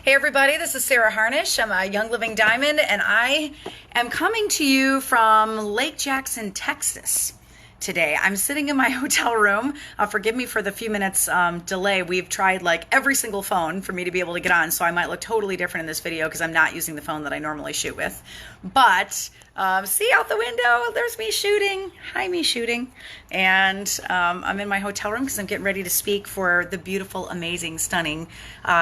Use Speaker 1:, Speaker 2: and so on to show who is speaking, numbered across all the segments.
Speaker 1: Hey everybody, this is Sarah Harnish. I'm a Young Living Diamond and I am coming to you from Lake Jackson, Texas today. I'm sitting in my hotel room. Forgive me for the few minutes delay. We've tried like every single phone for me to be able to get on, so I might look totally different in this video because I'm not using the phone that I normally shoot with. But see out the window, there's me shooting. Hi, me shooting. And I'm in my hotel room because I'm getting ready to speak for the beautiful, amazing, stunning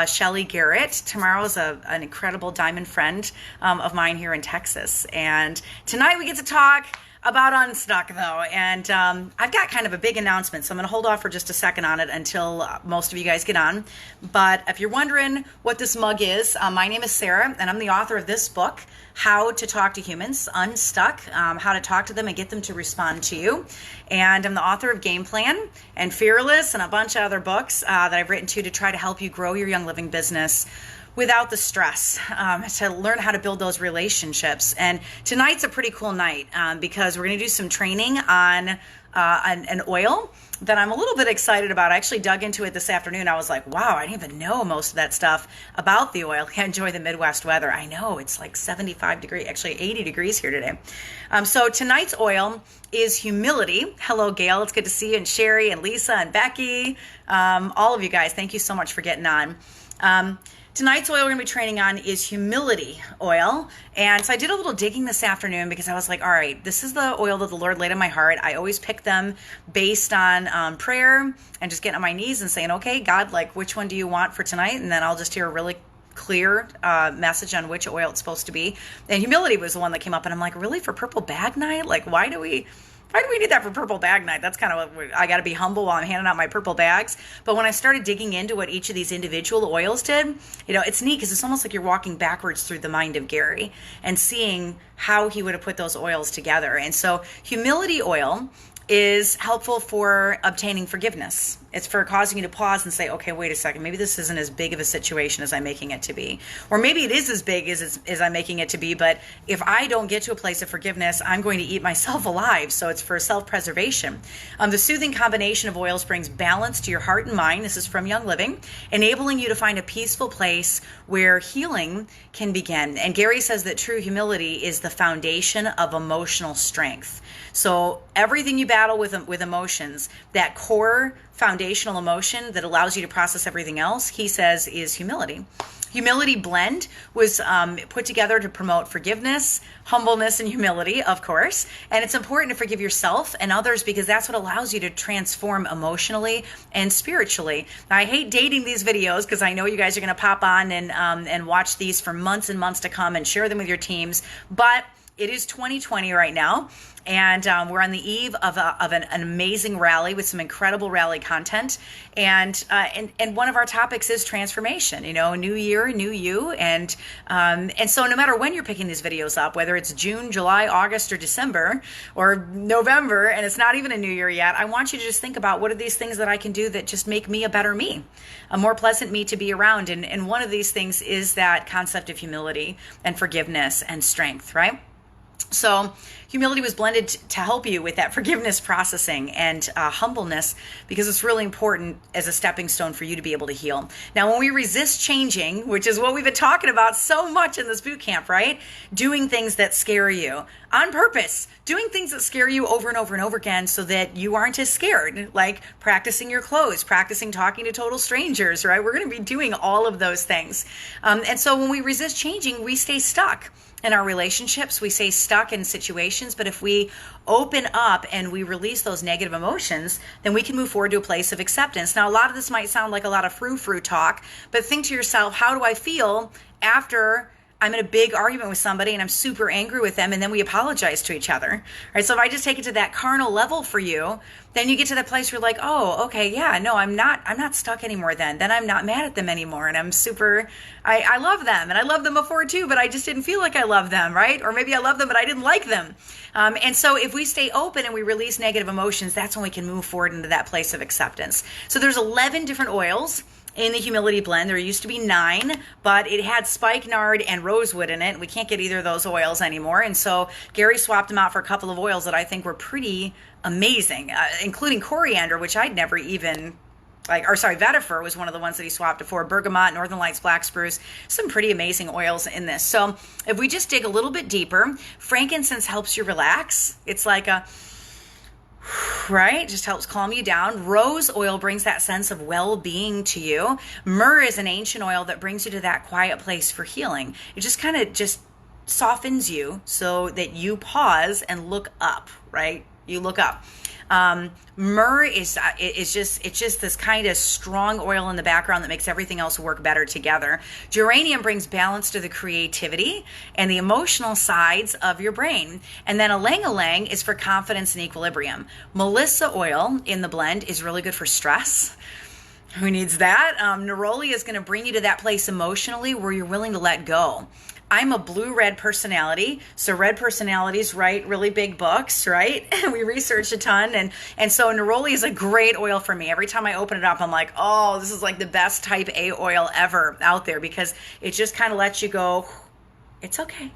Speaker 1: Shelly Garrett. Tomorrow's an incredible diamond friend of mine here in Texas. And tonight we get to talk about Unstuck though, and I've got kind of a big announcement, so I'm going to hold off for just a second on it until most of you guys get on. But if you're wondering what this mug is, my name is Sarah, and I'm the author of this book, How to Talk to Humans, Unstuck, how to talk to them and get them to respond to you. And I'm the author of Game Plan and Fearless and a bunch of other books that I've written to try to help you grow your Young Living business without the stress, to learn how to build those relationships. And tonight's a pretty cool night because we're going to do some training on an oil that I'm a little bit excited about. I actually dug into it this afternoon. I was like, wow, I didn't even know most of that stuff about the oil. I enjoy the Midwest weather. I know it's like 75 degrees, actually 80 degrees here today. So tonight's oil is humility. Hello, Gail. It's good to see you, and Sherry and Lisa and Becky. All of you guys, thank you so much for getting on. Tonight's oil we're going to be training on is humility oil. And so I did a little digging this afternoon because I was like, all right, this is the oil that the Lord laid on my heart. I always pick them based on prayer and just getting on my knees and saying, okay, God, like, which one do you want for tonight? And then I'll just hear a really clear message on which oil it's supposed to be. And humility was the one that came up. And I'm like, really, for purple bag night? Like, why do we need that for purple bag night? That's kind of what I got to be humble while I'm handing out my purple bags. But when I started digging into what each of these individual oils did, it's neat because it's almost like you're walking backwards through the mind of Gary and seeing how he would have put those oils together. And so humility oil is helpful for obtaining forgiveness. It's for causing you to pause and say, okay, wait a second, maybe this isn't as big of a situation as I'm making it to be. Or maybe it is as big as I'm making it to be, but if I don't get to a place of forgiveness, I'm going to eat myself alive. So it's for self-preservation. The soothing combination of oils brings balance to your heart and mind. This is from Young Living, enabling you to find a peaceful place where healing can begin. And Gary says that true humility is the foundation of emotional strength. So everything you battle with emotions, that core foundational emotion that allows you to process everything else, he says, is humility. Humility Blend was put together to promote forgiveness, humbleness, and humility, of course. And it's important to forgive yourself and others because that's what allows you to transform emotionally and spiritually. Now, I hate dating these videos because I know you guys are going to pop on and watch these for months and months to come and share them with your teams. But it is 2020 right now, and we're on the eve of an amazing rally with some incredible rally content. And one of our topics is transformation. New year, new you, and so no matter when you're picking these videos up, whether it's June, July, August, or December, or November, and it's not even a new year yet, I want you to just think about what are these things that I can do that just make me a better me, a more pleasant me to be around. And one of these things is that concept of humility and forgiveness and strength, right? So humility was blended to help you with that forgiveness processing and humbleness, because it's really important as a stepping stone for you to be able to heal. Now, when we resist changing, which is what we've been talking about so much in this boot camp, right? Doing things that scare you on purpose, doing things that scare you over and over and over again so that you aren't as scared, like practicing your clothes, practicing talking to total strangers, right? We're going to be doing all of those things. And so when we resist changing, we stay stuck in our relationships, we stay stuck in situations. But if we open up and we release those negative emotions, then we can move forward to a place of acceptance. Now, a lot of this might sound like a lot of frou-frou talk, but think to yourself, how do I feel after I'm in a big argument with somebody and I'm super angry with them, and then we apologize to each other, right? So if I just take it to that carnal level for you, then you get to that place where you're like, oh, okay, yeah, no, I'm not stuck anymore then I'm not mad at them anymore, and I'm super, I love them, and I loved them before too, but I just didn't feel like I loved them, right? Or maybe I love them, but I didn't like them. And so if we stay open and we release negative emotions, that's when we can move forward into that place of acceptance. So there's 11 different oils in the humility blend. There used to be 9, but it had spikenard and rosewood in it. We can't get either of those oils anymore. And so Gary swapped them out for a couple of oils that I think were pretty amazing, including coriander, which I'd never even vetiver was one of the ones that he swapped it for. Bergamot, Northern Lights black spruce, some pretty amazing oils in this. So if we just dig a little bit deeper, frankincense helps you relax. It's like a, right? Just helps calm you down. Rose oil brings that sense of well-being to you. Myrrh is an ancient oil that brings you to that quiet place for healing. It just kind of just softens you so that you pause and look up, right? You look up. Myrrh is just this kind of strong oil in the background that makes everything else work better together. Geranium brings balance to the creativity and the emotional sides of your brain. And then ylang-ylang is for confidence and equilibrium. Melissa oil in the blend is really good for stress. Who needs that? Neroli is going to bring you to that place emotionally where you're willing to let go. I'm a blue-red personality, so red personalities write really big books, right? We research a ton, and so neroli is a great oil for me. Every time I open it up, I'm like, oh, this is like the best type A oil ever out there, because it just kind of lets you go, it's okay.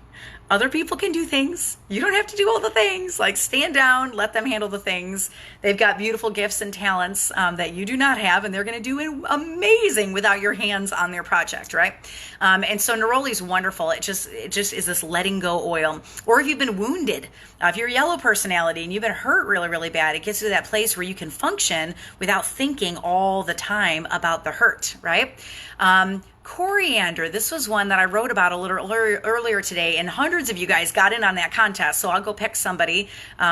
Speaker 1: Other people can do things. You don't have to do all the things. Like, stand down, let them handle the things. They've got beautiful gifts and talents that you do not have, and they're going to do amazing without your hands on their project, right? And so neroli is wonderful. It just is this letting go oil. Or if you've been wounded, if you're a yellow personality and you've been hurt really, really bad, it gets you to that place where you can function without thinking all the time about the hurt, right? Coriander, this was one that I wrote about a little earlier today, and hundreds of you guys got in on that contest, so I'll go pick somebody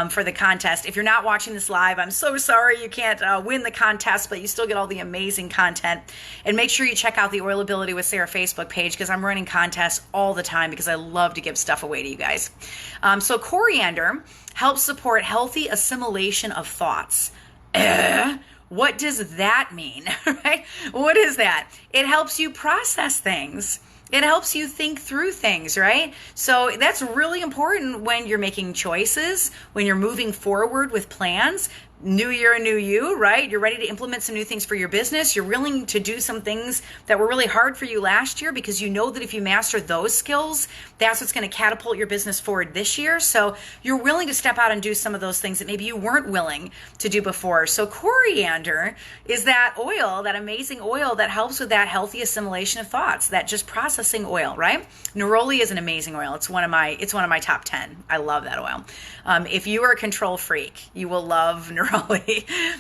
Speaker 1: for the contest. If you're not watching this live, I'm so sorry you can't win the contest, but you still get all the amazing content. And make sure you check out the Oil Ability with Sarah Facebook page, because I'm running contests all the time because I love to give stuff away to you guys. So coriander helps support healthy assimilation of thoughts. What does that mean, right? What is that? It helps you process things. It helps you think through things, right? So that's really important when you're making choices, when you're moving forward with plans. New year, new you, right? You're ready to implement some new things for your business. You're willing to do some things that were really hard for you last year, because you know that if you master those skills, that's what's going to catapult your business forward this year. So you're willing to step out and do some of those things that maybe you weren't willing to do before. So coriander is that oil, that amazing oil that helps with that healthy assimilation of thoughts, that just processing oil, right? Neroli is an amazing oil. It's one of my top 10. I love that oil. If you are a control freak, you will love neroli.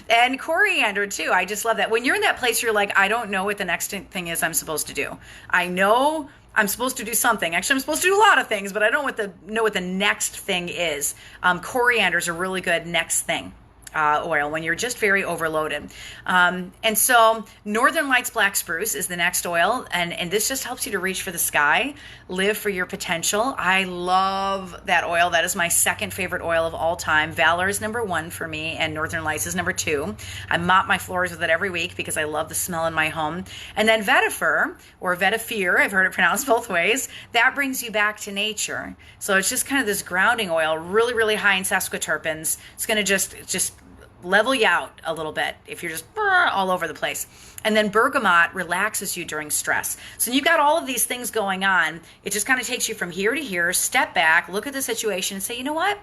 Speaker 1: And coriander too. I just love that. When you're in that place, you're like, I don't know what the next thing is I'm supposed to do. I know I'm supposed to do something. Actually, I'm supposed to do a lot of things, but I don't know what the next thing is. Coriander is a really good next thing. Oil when you're just very overloaded. And so Northern Lights black spruce is the next oil, and this just helps you to reach for the sky, live for your potential. I love that oil. That is my second favorite oil of all time. Valor is number 1 for me, and Northern Lights is number 2. I mop my floors with it every week because I love the smell in my home. And then vetiver, or vetiver, I've heard it pronounced both ways, that brings you back to nature. So it's just kind of this grounding oil, really, really high in sesquiterpenes. It's going to just level you out a little bit if you're just all over the place. And then bergamot relaxes you during stress. So you've got all of these things going on. It just kind of takes you from here to here, step back, look at the situation and say, you know what?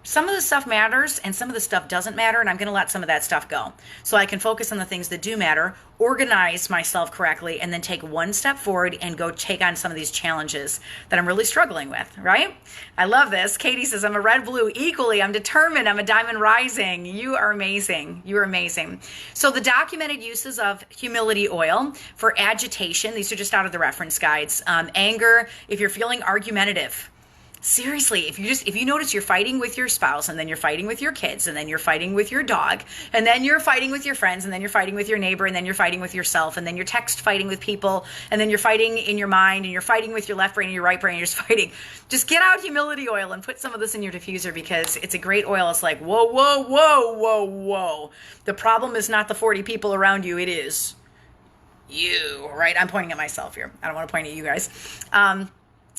Speaker 1: Some of the stuff matters and some of the stuff doesn't matter, and I'm going to let some of that stuff go so I can focus on the things that do matter, organize myself correctly, and then take one step forward and go take on some of these challenges that I'm really struggling with, right? I love this. Katie says, I'm a red-blue equally. I'm determined. I'm a diamond rising. You are amazing. You are amazing. So the documented uses of humility oil for agitation, these are just out of the reference guides. Anger, if you're feeling argumentative. Seriously, if you notice you're fighting with your spouse, and then you're fighting with your kids, and then you're fighting with your dog, and then you're fighting with your friends, and then you're fighting with your neighbor, and then you're fighting with yourself, and then you're text fighting with people, and then you're fighting in your mind, and you're fighting with your left brain and your right brain, and you're just fighting. Just get out humility oil and put some of this in your diffuser, because it's a great oil. It's like, whoa, whoa, whoa, whoa, whoa. The problem is not the 40 people around you. It is you, right? I'm pointing at myself here. I don't want to point at you guys.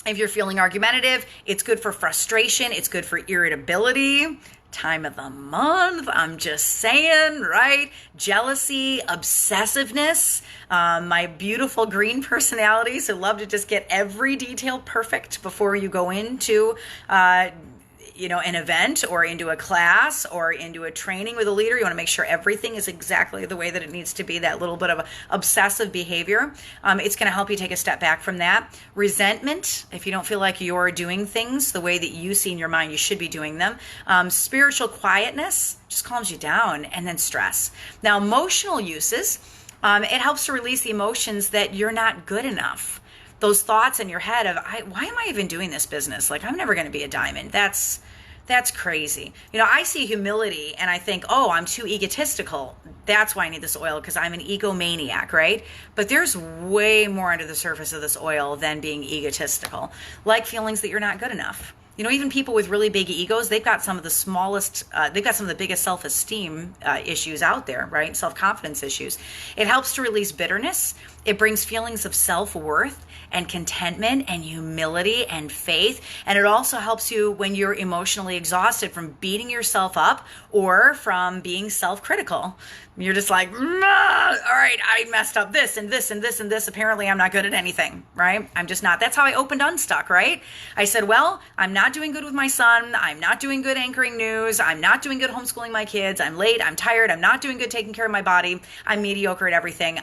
Speaker 1: If you're feeling argumentative, it's good for frustration. It's good for irritability. Time of the month, I'm just saying, right? Jealousy, obsessiveness, my beautiful green personalities who love to just get every detail perfect before you go into an event or into a class or into a training with a leader, you want to make sure everything is exactly the way that it needs to be, that little bit of obsessive behavior. It's going to help you take a step back from that. Resentment, if you don't feel like you're doing things the way that you see in your mind you should be doing them. Spiritual quietness just calms you down. And then stress. Now, emotional uses, it helps to release the emotions that you're not good enough. Those thoughts in your head of, why am I even doing this business? Like, I'm never going to be a diamond. That's crazy. I see humility and I think, oh, I'm too egotistical. That's why I need this oil, because I'm an egomaniac, right? But there's way more under the surface of this oil than being egotistical, like feelings that you're not good enough. Even people with really big egos, they've got some of the biggest self-esteem issues out there, right? Self-confidence issues. It helps to release bitterness. It brings feelings of self-worth and contentment and humility and faith. And it also helps you when you're emotionally exhausted from beating yourself up or from being self-critical. You're just like, all right, I messed up this and this and this and this. Apparently, I'm not good at anything, right? I'm just not. That's how I opened Unstuck, right? I said, well, I'm not doing good with my son. I'm not doing good anchoring news. I'm not doing good homeschooling my kids. I'm late. I'm tired. I'm not doing good taking care of my body. I'm mediocre at everything.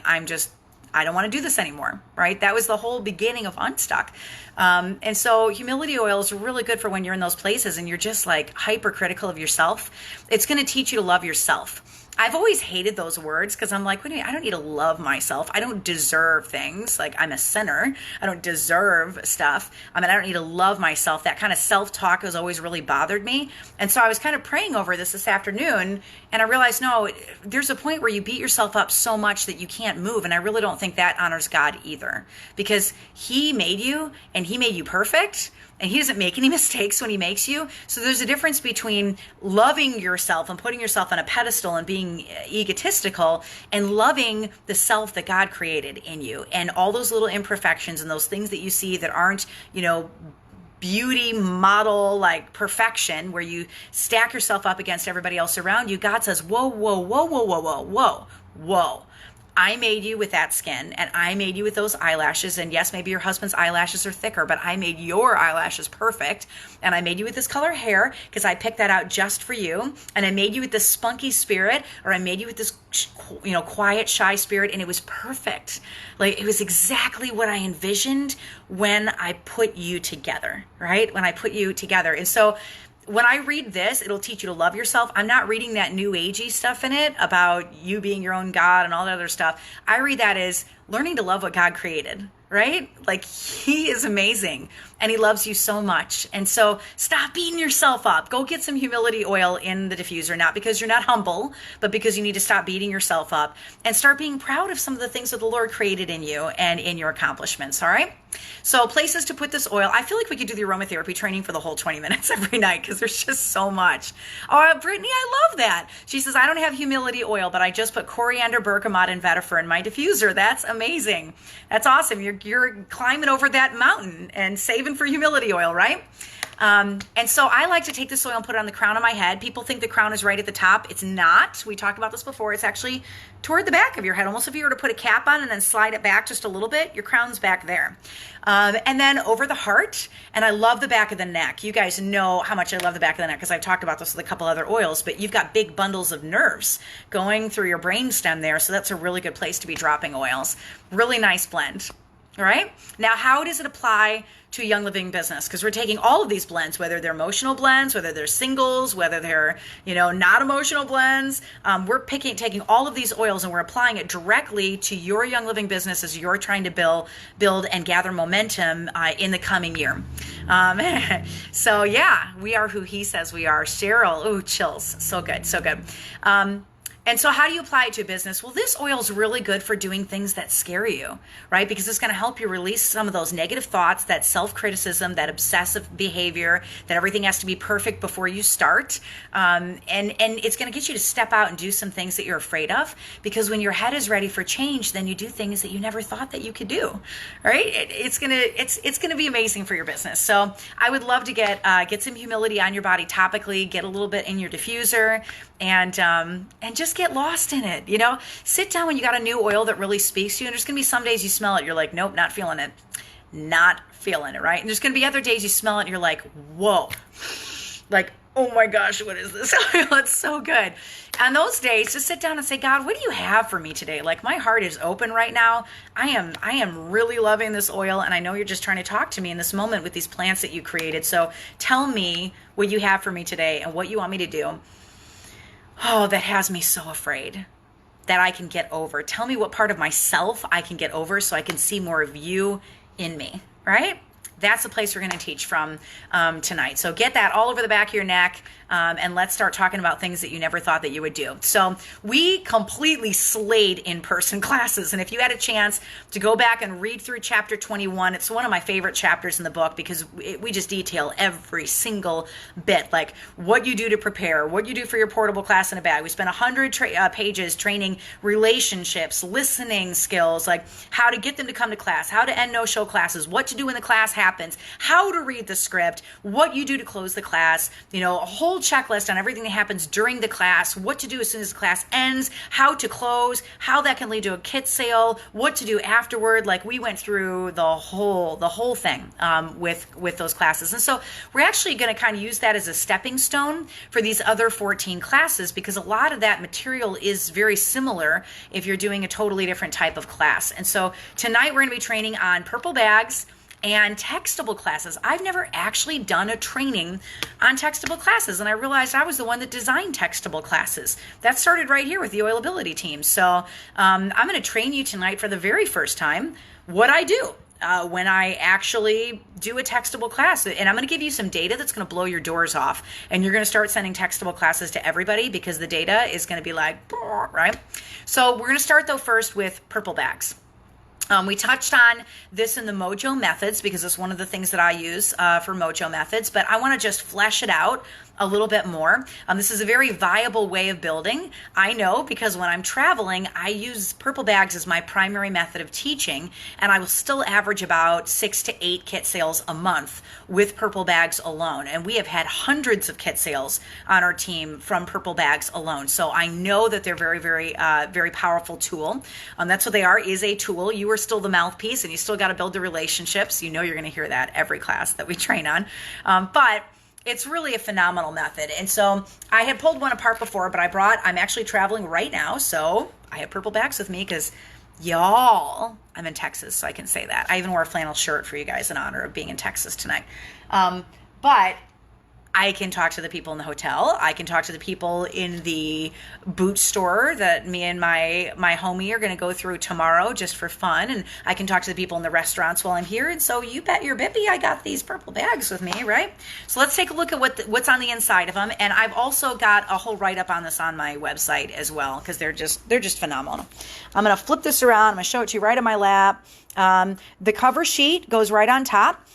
Speaker 1: I don't want to do this anymore, right? That was the whole beginning of Unstuck. And so humility oil is really good for when you're in those places and you're just like hypercritical of yourself. It's going to teach you to love yourself. I've always hated those words because I'm like, I don't need to love myself. I don't deserve things. Like, I'm a sinner. I don't deserve stuff. I don't need to love myself. That kind of self-talk has always really bothered me. And so I was kind of praying over this afternoon, and I realized, no, there's a point where you beat yourself up so much that you can't move. And I really don't think that honors God either, because he made you and he made you perfect. And he doesn't make any mistakes when he makes you. So there's a difference between loving yourself and putting yourself on a pedestal and being egotistical and loving the self that God created in you and all those little imperfections and those things that you see that aren't, beauty model like perfection, where you stack yourself up against everybody else around you. God says, whoa, whoa, whoa, whoa, whoa, whoa, whoa, whoa. I made you with that skin, and I made you with those eyelashes. And yes, maybe your husband's eyelashes are thicker, but I made your eyelashes perfect. And I made you with this color hair because I picked that out just for you. And I made you with this spunky spirit, or I made you with this, quiet, shy spirit. And it was perfect. Like, it was exactly what I envisioned when I put you together, right? When I put you together. And so when I read this, it'll teach you to love yourself. I'm not reading that new agey stuff in it about you being your own God and all that other stuff. I read that as learning to love what God created, right? Like, he is amazing and he loves you so much. And so stop beating yourself up. Go get some humility oil in the diffuser, not because you're not humble, but because you need to stop beating yourself up and start being proud of some of the things that the Lord created in you and in your accomplishments. All right. So places to put this oil. I feel like we could do the aromatherapy training for the whole 20 minutes every night because there's just so much. Oh, Brittany, I love that. She says, I don't have humility oil, but I just put coriander, bergamot, and vetiver in my diffuser. That's amazing. That's awesome. You're climbing over that mountain and saving for humility oil, right? And so I like to take this oil and put it on the crown of my head. People think the crown is right at the top. It's not. We talked about this before. It's actually toward the back of your head. Almost if you were to put a cap on and then slide it back just a little bit, your crown's back there. And then over the heart. And I love the back of the neck. You guys know how much I love the back of the neck because I've talked about this with a couple other oils, but you've got big bundles of nerves going through your brainstem there. So that's a really good place to be dropping oils. Really nice blend. All right. Now, how does it apply to a Young Living business? Because we're taking all of these blends, whether they're emotional blends, whether they're singles, whether they're, not emotional blends. We're taking all of these oils and we're applying it directly to your Young Living business as you're trying to build and gather momentum in the coming year. So yeah, we are who he says we are. Cheryl, ooh, chills. So good, so good. And so how do you apply it to a business? Well, this oil is really good for doing things that scare you, right? Because it's going to help you release some of those negative thoughts, that self-criticism, that obsessive behavior, that everything has to be perfect before you start. And it's going to get you to step out and do some things that you're afraid of. Because when your head is ready for change, then you do things that you never thought that you could do, right? It's going to be amazing for your business. So I would love to get some humility on your body topically, get a little bit in your diffuser, and just get lost in it. Sit down when you got a new oil that really speaks to you. And there's going to be some days you smell it, you're like, nope, not feeling it, right? And there's going to be other days you smell it and you're like, whoa, like, oh my gosh, what is this oil? It's so good. On those days, just sit down and say, God, what do you have for me today? Like, my heart is open right now. I am really loving this oil, and I know you're just trying to talk to me in this moment with these plants that you created. So tell me what you have for me today and what you want me to do. Oh, that has me so afraid that I can get over. Tell me what part of myself I can get over so I can see more of you in me, right? That's the place we're going to teach from tonight. So get that all over the back of your neck, and let's start talking about things that you never thought that you would do. So we completely slayed in-person classes. And if you had a chance to go back and read through chapter 21, it's one of my favorite chapters in the book because we just detail every single bit, like what you do to prepare, what you do for your portable class in a bag. We spent 100 pages training relationships, listening skills, like how to get them to come to class, how to end no-show classes, what to do when the class happens, how to read the script, what you do to close the class, a whole checklist on everything that happens during the class, what to do as soon as the class ends, how to close, how that can lead to a kit sale, what to do afterward. Like, we went through the whole thing with those classes. And so we're actually going to kind of use that as a stepping stone for these other 14 classes, because a lot of that material is very similar if you're doing a totally different type of class. And so tonight we're going to be training on purple bags and textable classes. I've never actually done a training on textable classes, and I realized I was the one that designed textable classes. That started right here with the Oilability team. So I'm going to train you tonight for the very first time what I do when I actually do a textable class. And I'm going to give you some data that's going to blow your doors off, and you're going to start sending textable classes to everybody because the data is going to be like, right? So we're going to start though first with purple bags. We touched on this in the Mojo methods because it's one of the things that I use for Mojo methods, but I want to just flesh it out a little bit more. This is a very viable way of building. I know because when I'm traveling, I use purple bags as my primary method of teaching, and I will still average about 6 to 8 kit sales a month with purple bags alone. And we have had hundreds of kit sales on our team from purple bags alone. So I know that they're very, very, very powerful tool. That's what they are, is a tool. You are still the mouthpiece, and you still got to build the relationships. You're going to hear that every class that we train on. But it's really a phenomenal method. And so I had pulled one apart before, but I'm actually traveling right now. So I have purple bags with me because y'all, I'm in Texas, so I can say that. I even wore a flannel shirt for you guys in honor of being in Texas tonight. But I can talk to the people in the hotel. I can talk to the people in the boot store that me and my homie are going to go through tomorrow just for fun. And I can talk to the people in the restaurants while I'm here. And so you bet your bippy I got these purple bags with me, right? So let's take a look at what's on the inside of them. And I've also got a whole write-up on this on my website as well because they're just phenomenal. I'm going to flip this around. I'm going to show it to you right in my lap. The cover sheet goes right on top.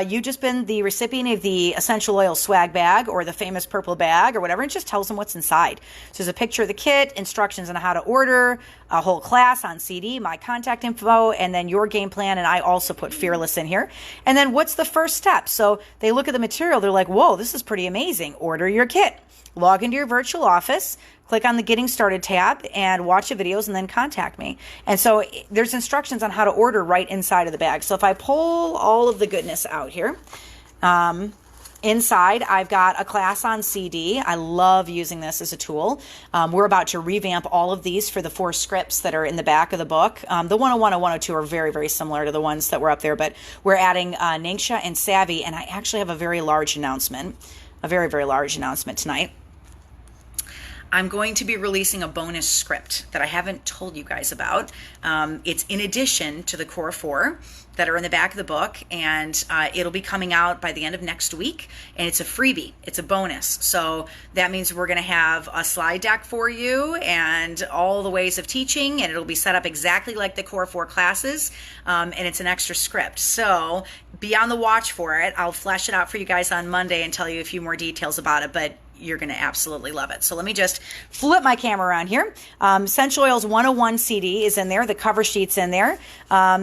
Speaker 1: You've just been the recipient of the essential oil swag bag or the famous purple bag or whatever. It just tells them what's inside. So there's a picture of the kit, instructions on how to order, a whole class on CD, my contact info, and then your game plan. And I also put Fearless in here. And then what's the first step? So they look at the material. They're like, whoa, this is pretty amazing. Order your kit. Log into your virtual office. Click on the Getting Started tab and watch the videos and then contact me. And so there's instructions on how to order right inside of the bag. So if I pull all of the goodness out here, inside I've got a class on CD. I love using this as a tool. We're about to revamp all of these for the 4 scripts that are in the back of the book. The 101 and 102 are very, very similar to the ones that were up there, but we're adding Ningxia and Savvy, and I actually have a very large announcement, tonight. I'm going to be releasing a bonus script that I haven't told you guys about. It's in addition to the core 4 that are in the back of the book, and it'll be coming out by the end of next week, and it's a freebie. It's a bonus. So that means we're going to have a slide deck for you and all the ways of teaching, and it'll be set up exactly like the core 4 classes, and it's an extra script. So be on the watch for it. I'll flesh it out for you guys on Monday and tell you a few more details about it, but you're going to absolutely love it. So let me just flip my camera around here. Essential Oils 101 CD is in there. The cover sheet's in there.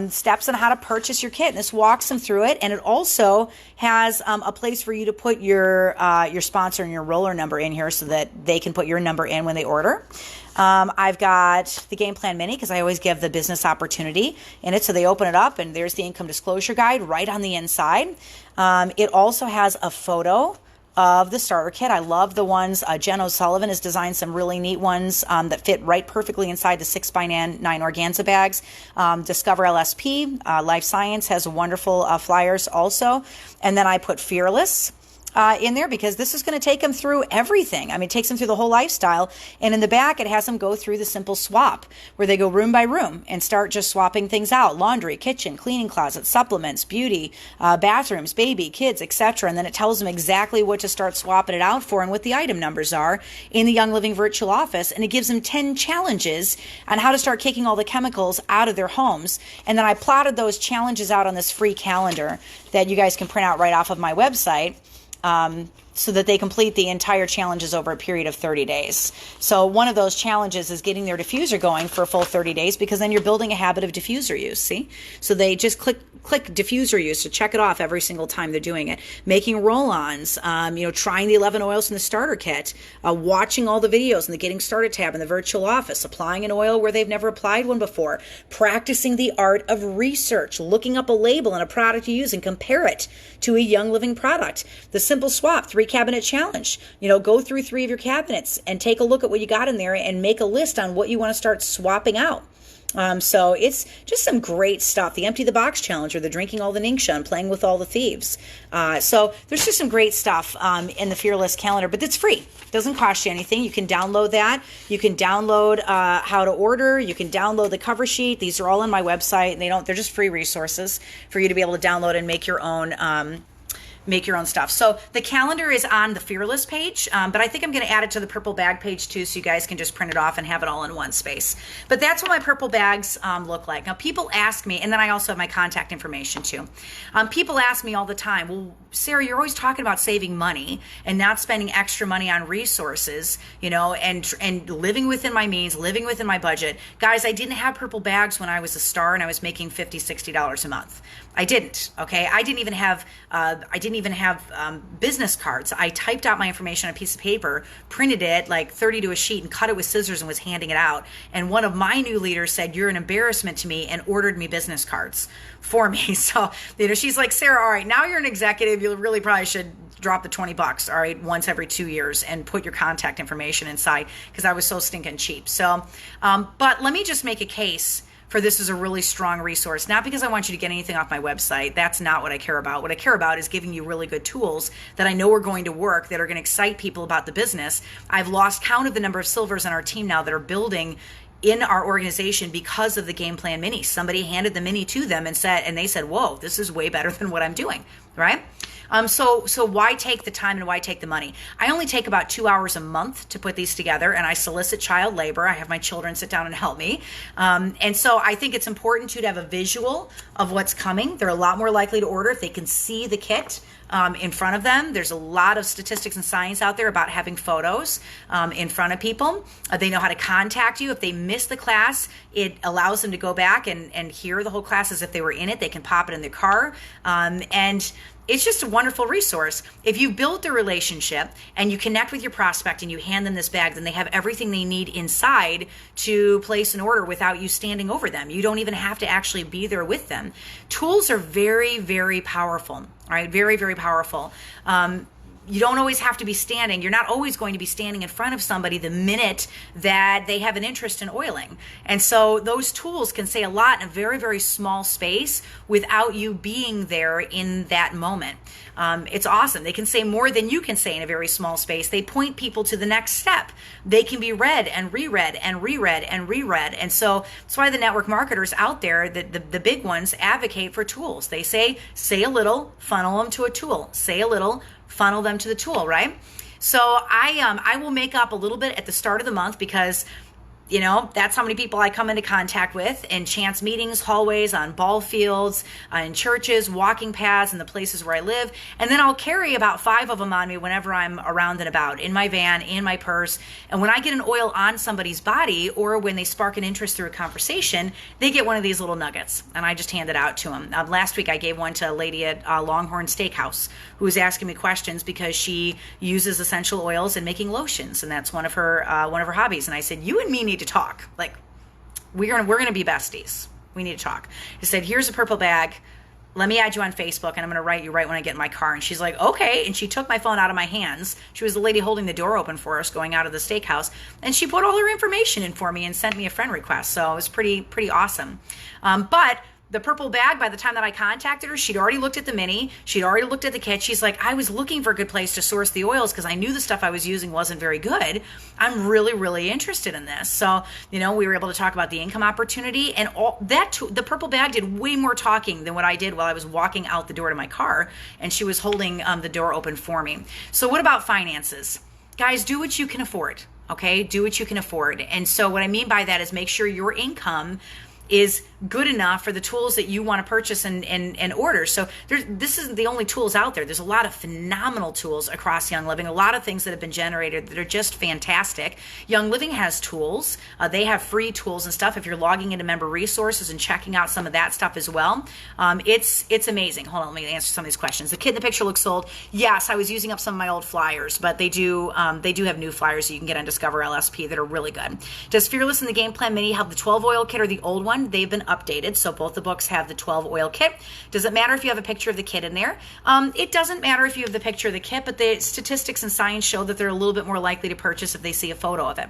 Speaker 1: Steps on how to purchase your kit. And this walks them through it. And it also has a place for you to put your sponsor and your roller number in here so that they can put your number in when they order. I've got the Game Plan Mini because I always give the business opportunity in it. So they open it up and there's the income disclosure guide right on the inside. It also has a photo of the starter kit. I love the ones. Jen O'Sullivan has designed some really neat ones that fit right perfectly inside the 6x9 organza bags. Discover LSP, Life Science has wonderful flyers also. And then I put Fearless in there because this is going to take them through everything. I mean, it takes them through the whole lifestyle. And in the back, it has them go through the simple swap where they go room by room and start just swapping things out. Laundry, kitchen, cleaning closet, supplements, beauty, bathrooms, baby, kids, etc. And then it tells them exactly what to start swapping it out for and what the item numbers are in the Young Living virtual office. And it gives them 10 challenges on how to start kicking all the chemicals out of their homes. And then I plotted those challenges out on this free calendar that you guys can print out right off of my website. So that they complete the entire challenges over a period of 30 days. So one of those challenges is getting their diffuser going for a full 30 days because then you're building a habit of diffuser use, see? So they just click diffuser use to check it off every single time they're doing it. Making roll-ons, trying the 11 oils in the starter kit, watching all the videos in the Getting Started tab in the virtual office, applying an oil where they've never applied one before, practicing the art of research, looking up a label and a product you use and compare it to a Young Living product. The simple swap, 3-cabinet challenge. Go through 3 of your cabinets and take a look at what you got in there and make a list on what you want to start swapping out. So it's just some great stuff. The Empty the Box Challenge or the Drinking All the Ningxia and Playing with All the Thieves. So there's just some great stuff in the Fearless calendar, but it's free. It doesn't cost you anything. You can download that. You can download how to order. You can download the cover sheet. These are all on my website. They're just free resources for you to be able to download and make your own stuff. So the calendar is on the Fearless page, but I think I'm going to add it to the purple bag page too, so you guys can just print it off and have it all in one space. But that's what my purple bags look like. Now people ask me, and then I also have my contact information too. People ask me all the time, well, Sarah, you're always talking about saving money and not spending extra money on resources, and living within my means, living within my budget. Guys, I didn't have purple bags when I was a star and I was making $50, $60 a month. I didn't. Okay. I didn't even have business cards. I typed out my information on a piece of paper, printed it like 30 to a sheet and cut it with scissors and was handing it out. And one of my new leaders said, "You're an embarrassment to me," and ordered me business cards for me. So, she's like, "Sarah, all right, now you're an executive. You really probably should drop the $20, all right, once every 2 years and put your contact information inside," because I was so stinking cheap. So, but let me just make a case for this is a really strong resource. Not because I want you to get anything off my website. That's not what I care about. What I care about is giving you really good tools that I know are going to work, that are going to excite people about the business. I've lost count of the number of silvers on our team now that are building in our organization because of the Game Plan Mini. Somebody handed the Mini to them and they said, "Whoa, this is way better than what I'm doing," right? So why take the time and why take the money? I only take about 2 hours a month to put these together, and I solicit child labor. I have my children sit down and help me. And so I think it's important to have a visual of what's coming. They're a lot more likely to order if they can see the kit in front of them. There's a lot of statistics and science out there about having photos in front of people. They know how to contact you. If they miss the class, it allows them to go back and hear the whole class as if they were in it. They can pop it in their car. And it's just a wonderful resource. If you build the relationship and you connect with your prospect and you hand them this bag, then they have everything they need inside to place an order without you standing over them. You don't even have to actually be there with them. Tools are very, very powerful. All right, very, very powerful. You don't always have to be standing. You're not always going to be standing in front of somebody the minute that they have an interest in oiling. And so those tools can say a lot in a very, very small space without you being there in that moment. It's awesome. They can say more than you can say in a very small space. They point people to the next step. They can be read and reread and reread and reread. And so that's why the network marketers out there, the big ones, advocate for tools. They say a little, funnel them to a tool. Say a little, funnel them to the tool, right? So I will make up a little bit at the start of the month because that's how many people I come into contact with in chance meetings, hallways, on ball fields, in churches, walking paths, in the places where I live. And then I'll carry about 5 of them on me whenever I'm around and about, in my van, in my purse. And when I get an oil on somebody's body or when they spark an interest through a conversation, they get one of these little nuggets and I just hand it out to them. Last week I gave one to a lady at Longhorn Steakhouse who was asking me questions because she uses essential oils in making lotions. And that's one of her hobbies. And I said, "You and me need to talk. Like, we're gonna be besties. We need to talk." I said, "Here's a purple bag. let me add you on Facebook and I'm going to write you right when I get in my car. And she's like, okay. And she took my phone out of my hands. She was the lady holding the door open for us going out of the steakhouse. And she put all her information in for me and sent me a friend request. So it was pretty awesome. But the purple bag, by the time that I contacted her, she'd already looked at the mini. She'd already looked at the kit. She's like, I was looking for a good place to source the oils because I knew the stuff I was using wasn't very good. I'm really, really interested in this. So, we were able to talk about the income opportunity, and all that. The purple bag did way more talking than what I did while I was walking out the door to my car, and she was holding the door open for me. So what about finances? Guys, do what you can afford, okay? Do what you can afford. And so what I mean by that is make sure your income is good enough for the tools that you want to purchase and order. So this isn't the only tools out there. There's a lot of phenomenal tools across Young Living, a lot of things that have been generated that are just fantastic. Young Living has tools. They have free tools and stuff. If you're logging into member resources and checking out some of that stuff as well, it's amazing. Hold on, let me answer some of these questions. The kid in the picture looks old. Yes, I was using up some of my old flyers, but they do have new flyers that you can get on Discover LSP that are really good. Does Fearless and the Game Plan Mini have the 12 oil kit or the old one? They've been updated, so both the books have the 12 oil kit. Does it matter if you have a picture of the kit in there? It doesn't matter if you have the picture of the kit, but the statistics and science show that they're a little bit more likely to purchase if they see a photo of it.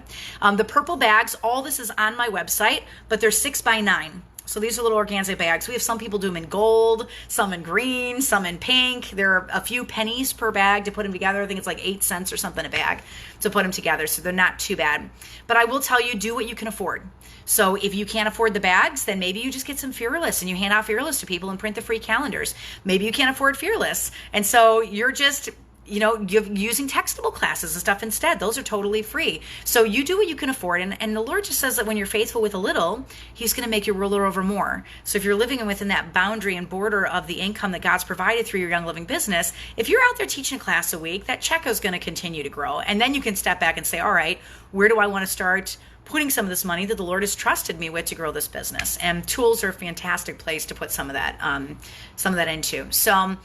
Speaker 1: The purple bags, all this is on my website, but they're 6x9. So these are little organza bags. We have some people do them in gold, some in green, some in pink. There are a few pennies per bag to put them together. I think it's like 8 cents or something a bag to put them together. So they're not too bad. But I will tell you, do what you can afford. So if you can't afford the bags, then maybe you just get some Fearless and you hand out Fearless to people and print the free calendars. Maybe you can't afford Fearless. And so you're just you're using textable classes and stuff instead. Those are totally free. So you do what you can afford. And the Lord just says that when you're faithful with a little, he's going to make you ruler over more. So if you're living within that boundary and border of the income that God's provided through your Young Living business, if you're out there teaching a class a week, that check is going to continue to grow. And then you can step back and say, all right, where do I want to start putting some of this money that the Lord has trusted me with to grow this business? And tools are a fantastic place to put some of that into. So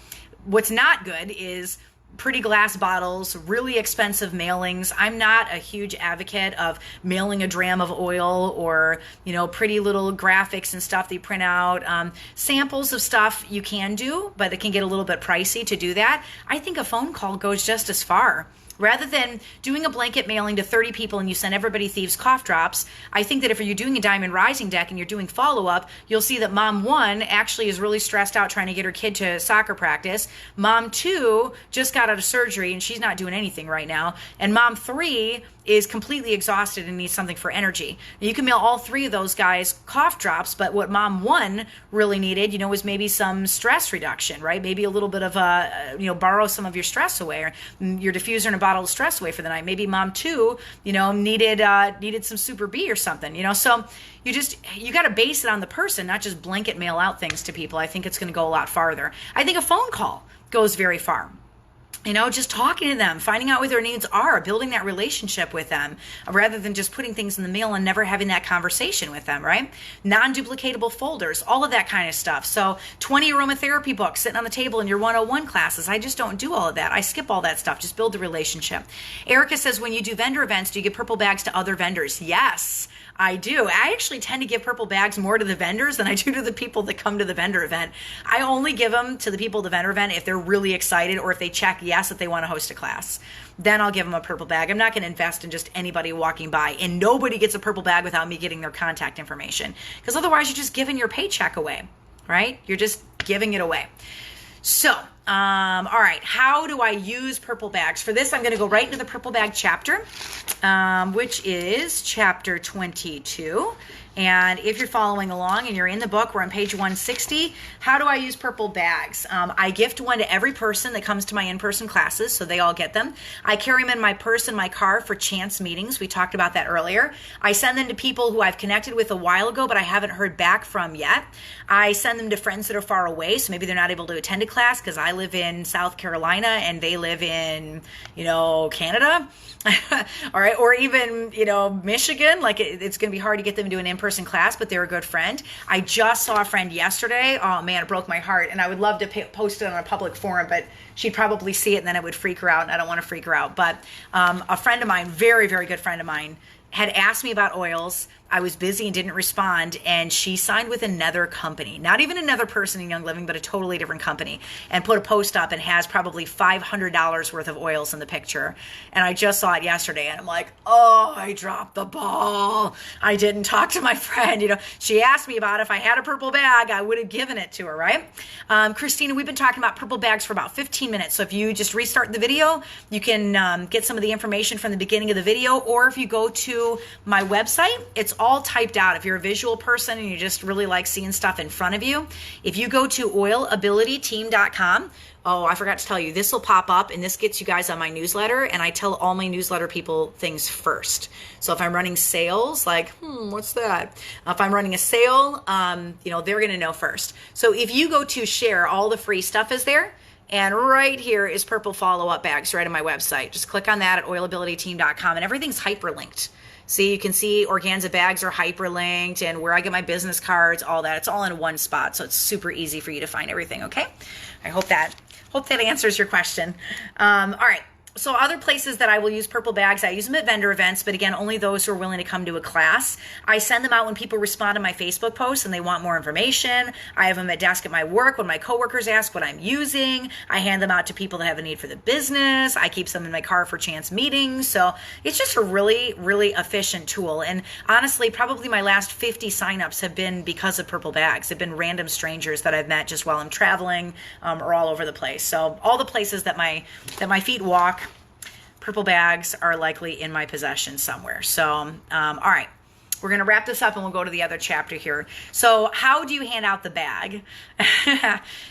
Speaker 1: what's not good is pretty glass bottles, really expensive mailings. I'm not a huge advocate of mailing a dram of oil or, pretty little graphics and stuff that you print out. Samples of stuff you can do, but it can get a little bit pricey to do that. I think a phone call goes just as far. Rather than doing a blanket mailing to 30 people and you send everybody Thieves cough drops, I think that if you're doing a Diamond Rising deck and you're doing follow-up, you'll see that Mom 1 actually is really stressed out trying to get her kid to soccer practice. Mom 2 just got out of surgery and she's not doing anything right now. And Mom 3 is completely exhausted and needs something for energy. Now, you can mail all 3 of those guys cough drops, but what Mom 1 really needed, was maybe some stress reduction, right? Maybe a little bit of borrow some of your stress away, or your diffuser and a bottle of stress away for the night. Maybe Mom 2, needed some Super B or something, So you got to base it on the person, not just blanket mail out things to people. I think it's going to go a lot farther. I think a phone call goes very far. Just talking to them, finding out what their needs are, building that relationship with them, rather than just putting things in the mail and never having that conversation with them, right? Non-duplicatable folders, all of that kind of stuff. So 20 aromatherapy books sitting on the table in your 101 classes. I just don't do all of that. I skip all that stuff. Just build the relationship. Erica says, when you do vendor events, do you give purple bags to other vendors? Yes, I do. I actually tend to give purple bags more to the vendors than I do to the people that come to the vendor event. I only give them to the people at the vendor event if they're really excited or if they check yes that they want to host a class. Then I'll give them a purple bag. I'm not going to invest in just anybody walking by, and nobody gets a purple bag without me getting their contact information, because otherwise you're just giving your paycheck away, right? You're just giving it away. So, all right, how do I use purple bags? For this, I'm going to go right into the purple bag chapter, which is chapter 22. And if you're following along and you're in the book, we're on page 160. How do I use purple bags? I gift one to every person that comes to my in-person classes, so they all get them. I carry them in my purse in my car for chance meetings. We talked about that earlier. I send them to people who I've connected with a while ago, but I haven't heard back from yet. I send them to friends that are far away, so maybe they're not able to attend a class because I live in South Carolina and they live in, Canada. All right. Or even, Michigan, like it's going to be hard to get them to an in-person class, but they're a good friend. I just saw a friend yesterday. Oh man, it broke my heart. And I would love to post it on a public forum, but she'd probably see it and then it would freak her out. And I don't want to freak her out. But a friend of mine, very, very good friend of mine, had asked me about oils. I was busy and didn't respond, and she signed with another company, not even another person in Young Living, but a totally different company, and put a post up and has probably $500 worth of oils in the picture. And I just saw it yesterday, and I'm like, oh, I dropped the ball. I didn't talk to my friend. You know, she asked me about if I had a purple bag, I would have given it to her, right? Christina, we've been talking about purple bags for about 15 minutes. So if you just restart the video, you can get some of the information from the beginning of the video, or if you go to my website, it's all typed out. If you're a visual person and you just really like seeing stuff in front of you, if you go to oilabilityteam.com, oh, I forgot to tell you, this will pop up, and this gets you guys on my newsletter, and I tell all my newsletter people things first. So if I'm running sales, like, what's that? If I'm running a sale, you know, they're going to know first. So if you go to share, all the free stuff is there. And right here is purple follow-up bags right on my website. Just click on that at oilabilityteam.com, and everything's hyperlinked. See, you can see organza bags are hyperlinked, and where I get my business cards, all that. It's all in one spot, so it's super easy for you to find everything, okay? I hope that answers your question. All right. So other places that I will use purple bags, I use them at vendor events, but again, only those who are willing to come to a class. I send them out when people respond to my Facebook posts and they want more information. I have them at desk at my work when my coworkers ask what I'm using. I hand them out to people that have a need for the business. I keep some in my car for chance meetings. So it's just a really, really efficient tool. And honestly, probably my last 50 signups have been because of purple bags. They've been random strangers that I've met just while I'm traveling or all over the place. So all the places that my feet walk, purple bags are likely in my possession somewhere. So, all right, we're going to wrap this up and we'll go to the other chapter here. So how do you hand out the bag?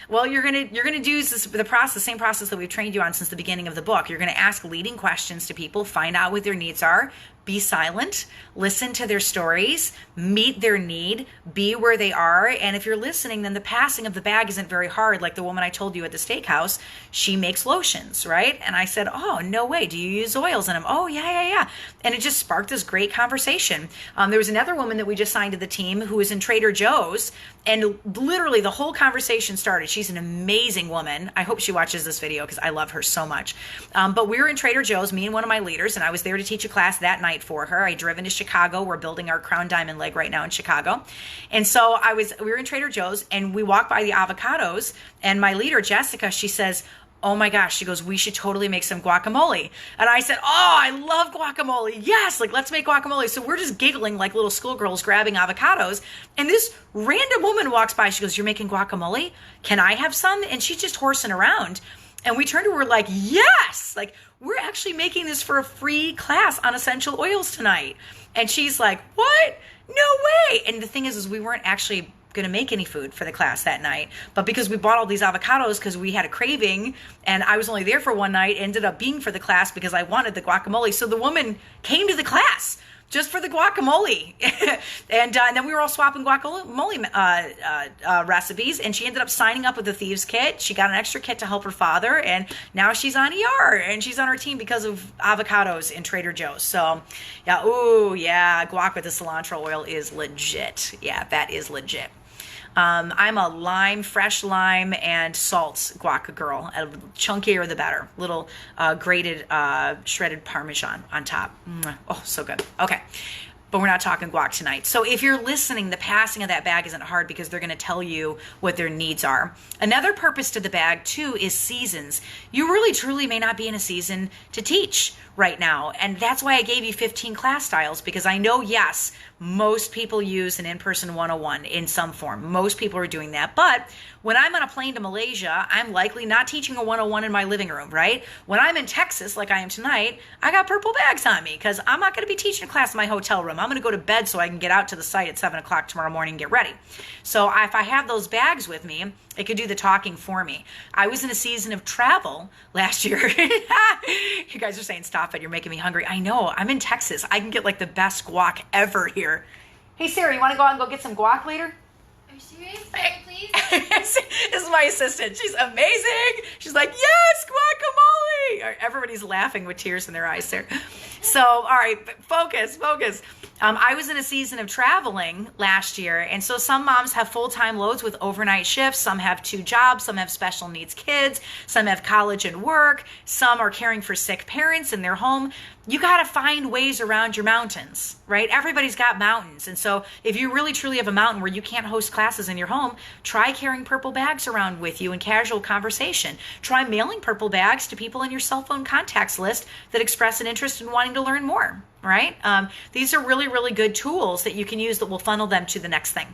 Speaker 1: Well, you're going to do the same process that we've trained you on since the beginning of the book. You're going to ask leading questions to people, find out what their needs are, be silent, listen to their stories, meet their need, be where they are. And if you're listening, then the passing of the bag isn't very hard. Like the woman I told you at the steakhouse, she makes lotions, right? And I said, oh, no way. Do you use oils in them? Oh, yeah. And it just sparked this great conversation. There was another woman that we just signed to the team who was in Trader Joe's, and literally the whole conversation started. She's an amazing woman. I hope she watches this video because I love her so much. But we were in Trader Joe's, me and one of my leaders, and I was there to teach a class that night for her. I drove into Chicago. We're building our Crown Diamond leg right now in Chicago. And so we were in Trader Joe's, and we walked by the avocados, and my leader, Jessica, she says, oh my gosh, she goes, we should totally make some guacamole. And I said, oh, I love guacamole. Yes, like let's make guacamole. So we're just giggling like little schoolgirls grabbing avocados. And this random woman walks by. She goes, you're making guacamole? Can I have some? And she's just horsing around. And we turned to her like, yes, like we're actually making this for a free class on essential oils tonight. And she's like, what? No way. And the thing is we weren't actually going to make any food for the class that night, but because we bought all these avocados because we had a craving, and I was only there for one night, ended up being for the class because I wanted the guacamole. So the woman came to the class just for the guacamole. And then we were all swapping guacamole recipes, and she ended up signing up with the Thieves Kit. She got an extra kit to help her father, and now she's on ER, and she's on our team because of avocados in Trader Joe's. So, yeah, ooh, yeah, guac with the cilantro oil is legit. Yeah, that is legit. I'm a fresh lime and salt guac girl. Chunkier the better. Little grated shredded Parmesan on top. Oh, so good. Okay. But we're not talking guac tonight. So if you're listening, the passing of that bag isn't hard because they're going to tell you what their needs are. Another purpose to the bag, too, is seasons. You really, truly may not be in a season to teach right now. And that's why I gave you 15 class styles, because I know, yes, most people use an in-person 101 in some form. Most people are doing that. But when I'm on a plane to Malaysia, I'm likely not teaching a 101 in my living room, right? When I'm in Texas, like I am tonight, I got purple bags on me because I'm not going to be teaching a class in my hotel room. I'm going to go to bed so I can get out to the site at 7 o'clock tomorrow morning and get ready. So if I have those bags with me, it could do the talking for me. I was in a season of travel last year. You guys are saying, stop it, you're making me hungry. I know, I'm in Texas. I can get like the best guac ever here. Hey, Sarah, you want to go out and go get some guac later?
Speaker 2: Are you serious? Please?
Speaker 1: This is my assistant. She's amazing. She's like, yes, guacamole. Everybody's laughing with tears in their eyes there. So, all right, focus. I was in a season of traveling last year, and so some moms have full-time loads with overnight shifts. Some have 2 jobs. Some have special needs kids. Some have college and work. Some are caring for sick parents in their home. You got to find ways around your mountains, right? Everybody's got mountains. And so if you really truly have a mountain where you can't host classes in your home, try carrying purple bags around with you in casual conversation. Try mailing purple bags to people in your cell phone contacts list that express an interest in wanting to learn more, right? These are really, really good tools that you can use that will funnel them to the next thing.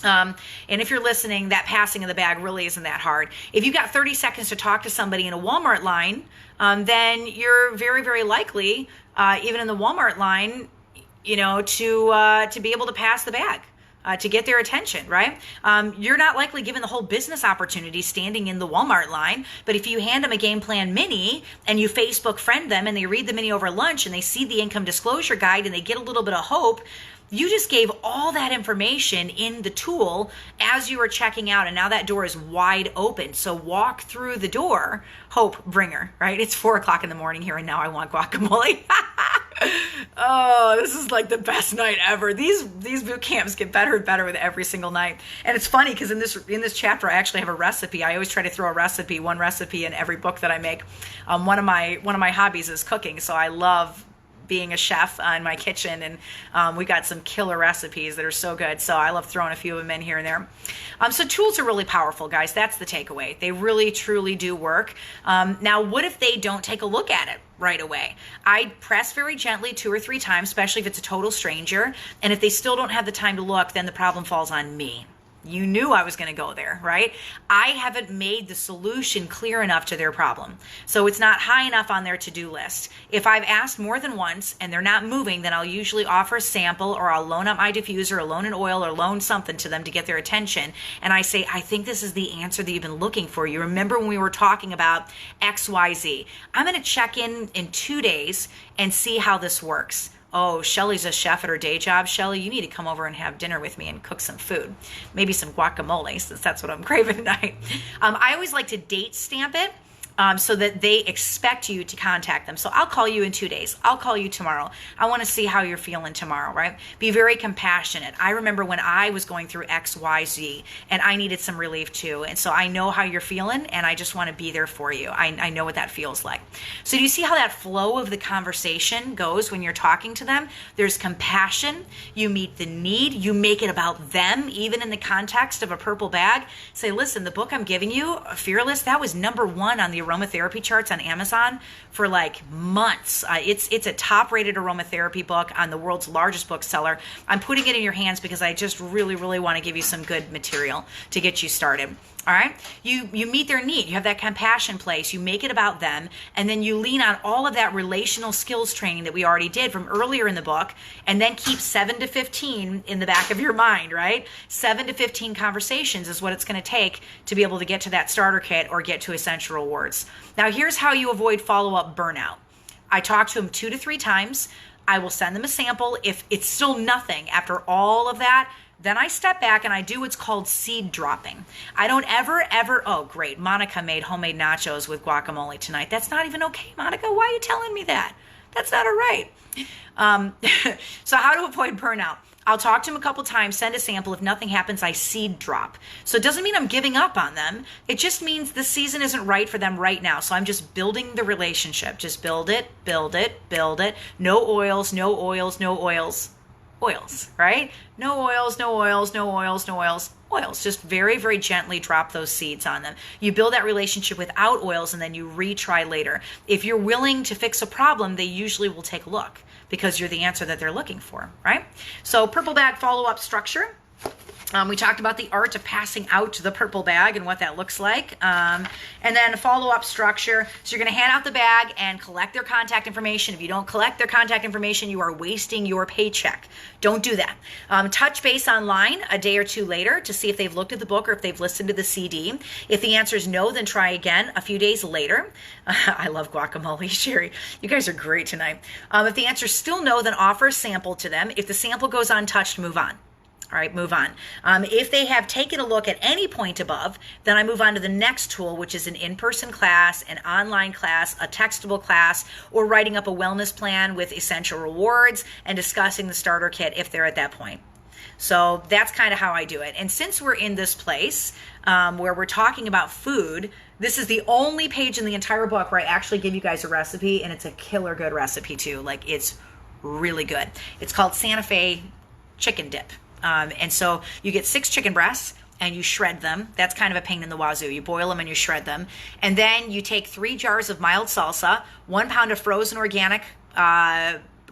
Speaker 1: And if you're listening, that passing of the bag really isn't that hard. If you've got 30 seconds to talk to somebody in a Walmart line, then you're very, very likely, even in the Walmart line, to be able to pass the bag. To get their attention, right? You're not likely given the whole business opportunity standing in the Walmart line, but if you hand them a game plan mini and you Facebook friend them and they read the mini over lunch and they see the income disclosure guide and they get a little bit of hope, you just gave all that information in the tool as you were checking out, and now that door is wide open. So walk through the door, hope bringer, right? It's 4:00 in the morning here, and now I want guacamole. Oh, this is like the best night ever. These boot camps get better and better with every single night. And it's funny because in this chapter, I actually have a recipe. I always try to throw one recipe in every book that I make. One of my hobbies is cooking, so I love being a chef in my kitchen, and we got some killer recipes that are so good. So I love throwing a few of them in here and there. So tools are really powerful, guys. That's the takeaway. They really, truly do work. Now, what if they don't take a look at it right away? I press very gently 2 or 3 times, especially if it's a total stranger. And if they still don't have the time to look, then the problem falls on me. You knew I was going to go there, right? I haven't made the solution clear enough to their problem. So it's not high enough on their to-do list. If I've asked more than once and they're not moving, then I'll usually offer a sample, or I'll loan up my diffuser or loan an oil or loan something to them to get their attention. And I say, I think this is the answer that you've been looking for. You remember when we were talking about XYZ? I'm going to check in 2 days and see how this works. Oh, Shelly's a chef at her day job. Shelly, you need to come over and have dinner with me and cook some food. Maybe some guacamole, since that's what I'm craving tonight. I always like to date stamp it. So that they expect you to contact them. So I'll call you in 2 days. I'll call you tomorrow. I want to see how you're feeling tomorrow, right? Be very compassionate. I remember when I was going through XYZ and I needed some relief too. And so I know how you're feeling and I just want to be there for you. I know what that feels like. So do you see how that flow of the conversation goes when you're talking to them? There's compassion. You meet the need. You make it about them, even in the context of a purple bag. Say, listen, the book I'm giving you, Fearless, that was #1 on the aromatherapy charts on Amazon for like months. It's a top-rated aromatherapy book on the world's largest bookseller. I'm putting it in your hands because I just really, really want to give you some good material to get you started. All right. You meet their need. You have that compassion place. You make it about them. And then you lean on all of that relational skills training that we already did from earlier in the book. And then keep 7 to 15 in the back of your mind, right? 7 to 15 conversations is what it's going to take to be able to get to that starter kit or get to essential rewards. Now, here's how you avoid follow-up burnout. I talk to them 2 to 3 times. I will send them a sample. If it's still nothing after all of that, then I step back and I do what's called seed dropping. I don't ever, oh great, Monica made homemade nachos with guacamole tonight. That's not even okay, Monica. Why are you telling me that? That's not all right. So how to avoid burnout? I'll talk to them a couple times, send a sample. If nothing happens, I seed drop. So it doesn't mean I'm giving up on them. It just means the season isn't right for them right now. So I'm just building the relationship. Just build it, build it, build it. No oils, no oils, no oils. Oils, right? No oils, no oils, no oils, no oils, oils. Just very, very gently drop those seeds on them. You build that relationship without oils and then you retry later. If you're willing to fix a problem, they usually will take a look because you're the answer that they're looking for, right? So purple bag follow-up structure. We talked about the art of passing out the purple bag and what that looks like. And then follow-up structure. So you're going to hand out the bag and collect their contact information. If you don't collect their contact information, you are wasting your paycheck. Don't do that. Touch base online a day or 2 later to see if they've looked at the book or if they've listened to the CD. If the answer is no, then try again a few days later. I love guacamole, Sherry. You guys are great tonight. If the answer is still no, then offer a sample to them. If the sample goes untouched, move on. All right, move on. If they have taken a look at any point above, then I move on to the next tool, which is an in-person class, an online class, a textable class, or writing up a wellness plan with essential rewards and discussing the starter kit if they're at that point. So that's kind of how I do it. And since we're in this place where we're talking about food, this is the only page in the entire book where I actually give you guys a recipe, and it's a killer good recipe too. Like, it's really good. It's called Santa Fe chicken dip. And so you get 6 chicken breasts and you shred them. That's kind of a pain in the wazoo. You boil them and you shred them. And then you take 3 jars of mild salsa, 1 pound of frozen organic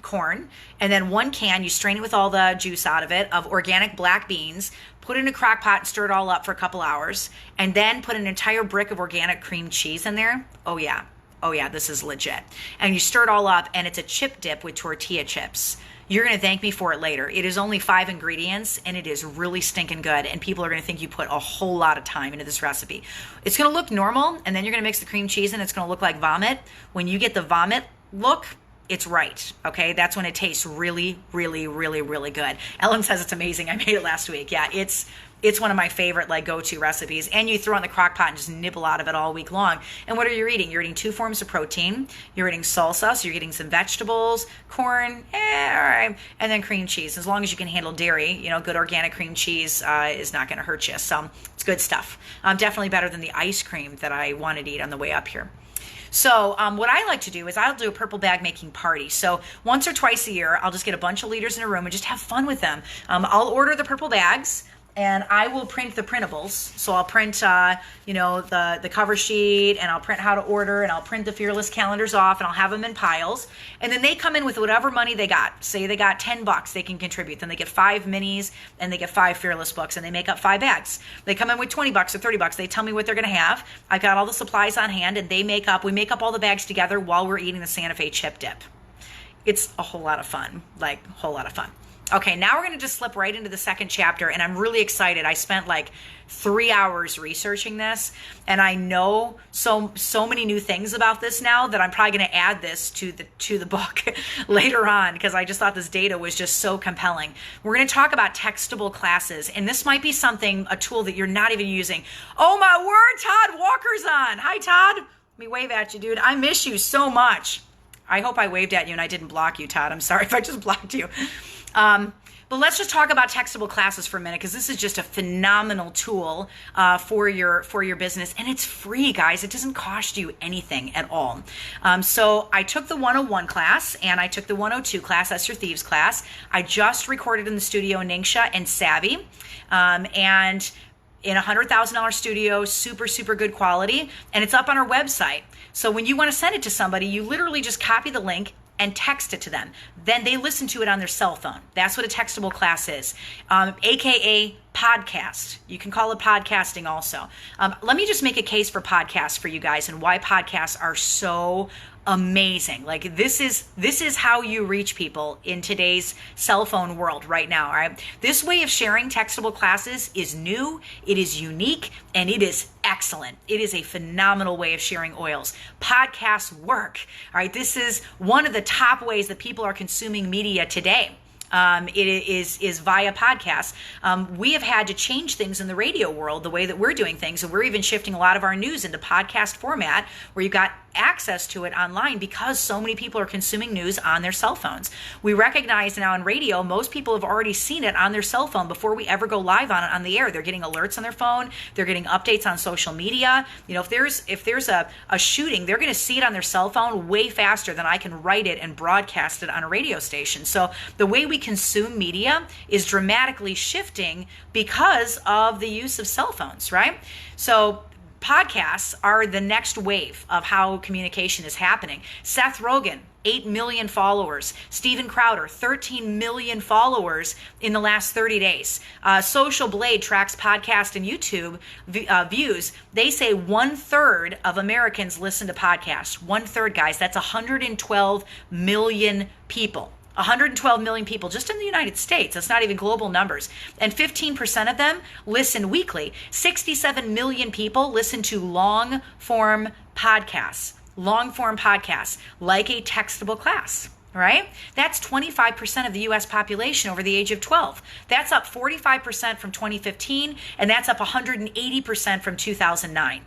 Speaker 1: corn, and then 1 can, you strain it with all the juice out of it, of organic black beans, put it in a crock pot and stir it all up for a couple hours, and then put an entire brick of organic cream cheese in there. Oh yeah, this is legit. And you stir it all up, and it's a chip dip with tortilla chips. You're going to thank me for it later. It is only 5 ingredients, and it is really stinking good, and people are going to think you put a whole lot of time into this recipe. It's going to look normal, and then you're going to mix the cream cheese, and it's going to look like vomit. When you get the vomit look, it's right, okay? That's when it tastes really, really, really, really good. Ellen says it's amazing. I made it last week. Yeah, it's one of my favorite go-to recipes. And you throw it in the crock pot and just nibble out of it all week long. And what are you eating? You're eating 2 forms of protein. You're eating salsa, so you're getting some vegetables, corn, all right, and then cream cheese. As long as you can handle dairy, good organic cream cheese is not going to hurt you. So it's good stuff. Definitely better than the ice cream that I wanted to eat on the way up here. So what I like to do is I'll do a purple bag making party. So once or twice a year, I'll just get a bunch of leaders in a room and just have fun with them. I'll order the purple bags, and I will print the printables. So I'll print, the cover sheet, and I'll print how to order, and I'll print the Fearless calendars off, and I'll have them in piles. And then they come in with whatever money they got. Say they got $10 they can contribute. Then they get 5 minis, and they get 5 Fearless books, and they make up 5 bags. They come in with $20 or $30. They tell me what they're going to have. I've got all the supplies on hand, and we make up all the bags together while we're eating the Santa Fe chip dip. It's a whole lot of fun, Okay, now we're going to just slip right into the second chapter, and I'm really excited. I spent 3 hours researching this, and I know so many new things about this now that I'm probably going to add this to the book later on, because I just thought this data was just so compelling. We're going to talk about textable classes, and this might be a tool that you're not even using. Oh my word, Todd Walker's on. Hi, Todd. Let me wave at you, dude. I miss you so much. I hope I waved at you and I didn't block you, Todd. I'm sorry if I just blocked you. But let's just talk about textable classes for a minute, because this is just a phenomenal tool for your business, and it's free, guys. It doesn't cost you anything at all. So I took the 101 class, and I took the 102 class. That's your Thieves class. I just recorded in the studio in Ningxia and Savvy, and in a $100,000 studio, super, super good quality, and it's up on our website. So when you want to send it to somebody, you literally just copy the link and text it to them. Then they listen to it on their cell phone. That's what a textable class is, AKA podcast. You can call it podcasting also. Let me just make a case for podcasts for you guys and why podcasts are so amazing. This is how you reach people in today's cell phone world right now. All right. This way of sharing textable classes is new, it is unique, and it is excellent. It is a phenomenal way of sharing oils. Podcasts work. All right. This is one of the top ways that people are consuming media today. It is via podcasts. We have had to change things in the radio world, the way that we're doing things, and we're even shifting a lot of our news into podcast format, where you've got access to it online, because so many people are consuming news on their cell phones. We recognize now in radio, most people have already seen it on their cell phone before we ever go live on it on the air. They're getting alerts on their phone. They're getting updates on social media. If there's a shooting, they're going to see it on their cell phone way faster than I can write it and broadcast it on a radio station. So the way we consume media is dramatically shifting because of the use of cell phones, right? So podcasts are the next wave of how communication is happening. Seth Rogen, 8 million followers. Steven Crowder, 13 million followers in the last 30 days. Social Blade tracks podcast and YouTube views. They say 1/3 of Americans listen to podcasts. 1/3, guys. That's 112 million people. 112 million people just in the United States. That's not even global numbers. And 15% of them listen weekly. 67 million people listen to long-form podcasts. Long-form podcasts, like a textable class. right? That's 25% of the US population over the age of 12. That's up 45% from 2015, and that's up 180% from 2009.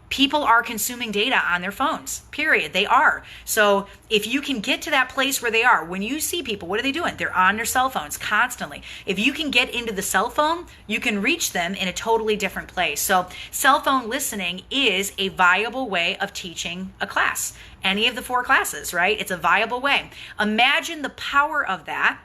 Speaker 1: People are consuming data on their phones, period. They are. So if you can get to that place where they are, when you see people, what are they doing? They're on their cell phones constantly. If you can get into the cell phone, you can reach them in a totally different place. So cell phone listening is a viable way of teaching a class. Any of the 4 classes, right? It's a viable way. Imagine the power of that